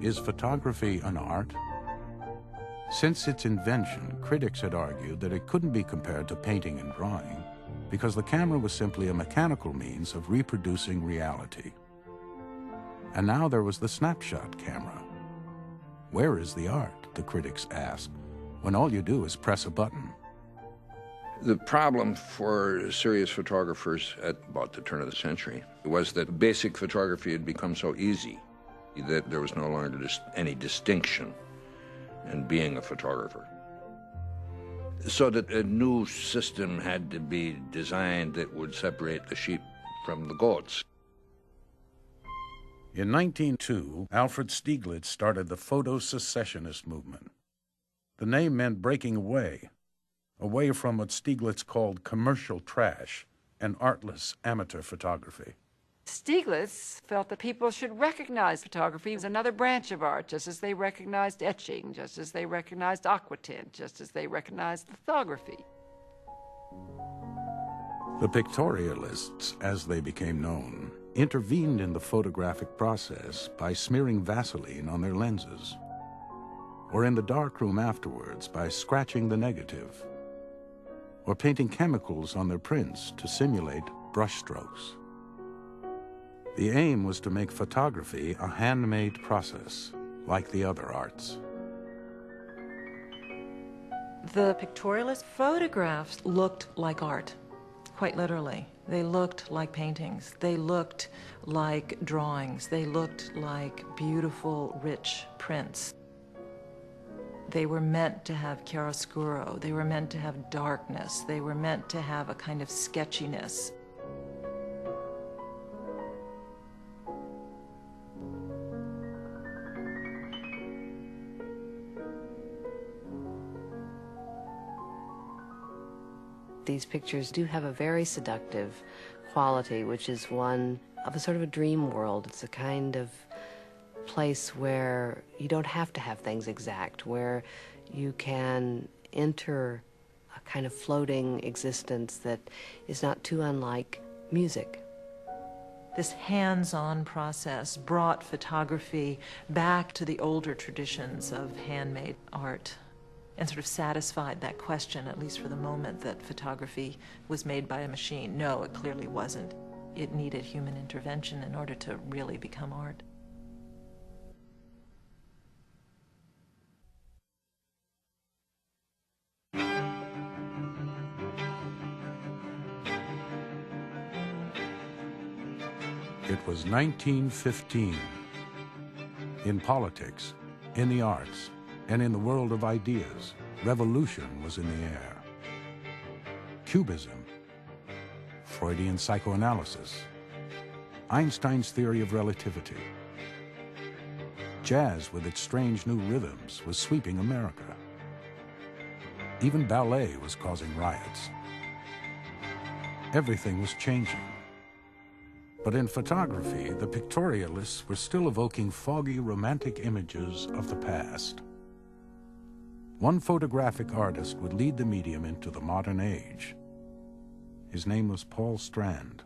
Is photography an art? Since its invention, critics had argued that it couldn't be compared to painting and drawing because the camera was simply a mechanical means of reproducing reality. And now there was the snapshot camera. Where is the art, the critics asked, when all you do is press a button? The problem for serious photographers at about the turn of the century was that basic photography had become so easy that there was no longer any distinction in being a photographer. So that a new system had to be designed that would separate the sheep from the goats. In 1902, Alfred Stieglitz started the photo-secessionist movement. The name meant breaking away from what Stieglitz called commercial trash and artless amateur photography. Stieglitz felt that people should recognize photography as another branch of art, just as they recognized etching, just as they recognized aquatint, just as they recognized lithography. The Pictorialists, as they became known, intervened in the photographic process by smearing Vaseline on their lenses, or in the darkroom afterwards by scratching the negative, or painting chemicals on their prints to simulate brushstrokes. The aim was to make photography a handmade process, like the other arts. The pictorialist photographs looked like art, quite literally. They looked like paintings. They looked like drawings. They looked like beautiful, rich prints. They were meant to have chiaroscuro. They were meant to have darkness. They were meant to have a kind of sketchiness. These pictures do have a very seductive quality, which is one of a sort of a dream world. It's a kind of place where you don't have to have things exact, where you can enter a kind of floating existence that is not too unlike music. This hands-on process brought photography back to the older traditions of handmade art, and sort of satisfied that question, at least for the moment, that photography was made by a machine. No, it clearly wasn't. It needed human intervention in order to really become art. It was 1915. In politics, in the arts, and in the world of ideas, revolution was in the air. Cubism, Freudian psychoanalysis, Einstein's theory of relativity. Jazz, with its strange new rhythms, was sweeping America. Even ballet was causing riots. Everything was changing. But in photography, the pictorialists were still evoking foggy, romantic images of the past. One photographic artist would lead the medium into the modern age. His name was Paul Strand.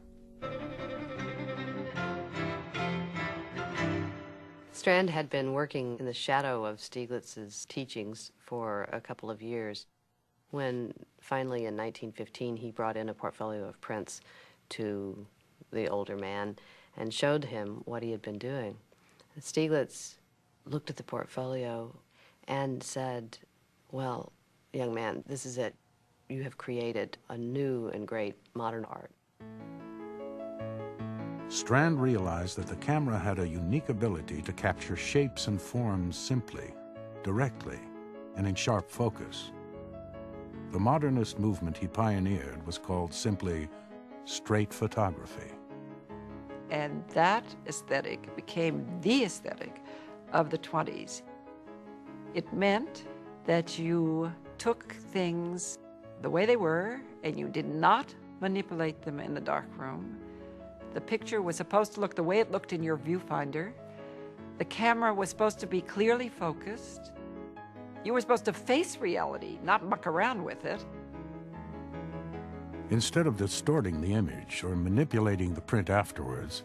Strand had been working in the shadow of Stieglitz's teachings for a couple of years, when finally in 1915 he brought in a portfolio of prints to the older man and showed him what he had been doing. Stieglitz looked at the portfolio and said, "Well, young man, this is it. You have created a new and great modern art." Strand realized that the camera had a unique ability to capture shapes and forms simply, directly, and in sharp focus. The modernist movement he pioneered was called simply straight photography. And that aesthetic became the aesthetic of the 20s. It meant that you took things the way they were and you did not manipulate them in the darkroom. The picture was supposed to look the way it looked in your viewfinder. The camera was supposed to be clearly focused. You were supposed to face reality, not muck around with it. Instead of distorting the image or manipulating the print afterwards,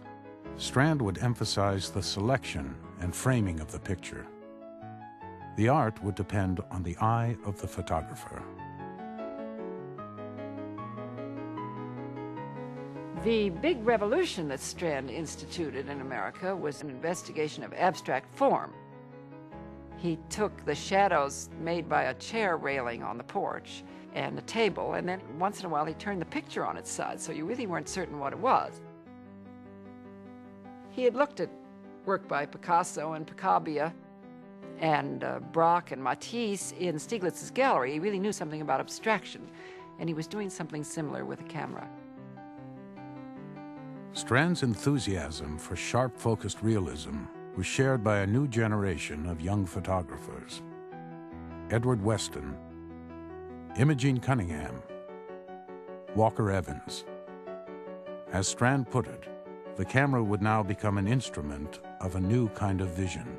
Strand would emphasize the selection and framing of the picture. The art would depend on the eye of the photographer. The big revolution that Strand instituted in America was an investigation of abstract form. He took the shadows made by a chair railing on the porch and a table, and then once in a while he turned the picture on its side, so you really weren't certain what it was. He had looked at work by Picasso and Picabia and Braque and Matisse in Stieglitz's gallery. He really knew something about abstraction, and he was doing something similar with a camera. Strand's enthusiasm for sharp-focused realism was shared by a new generation of young photographers. Edward Weston, Imogene Cunningham, Walker Evans. As Strand put it, the camera would now become an instrument of a new kind of vision.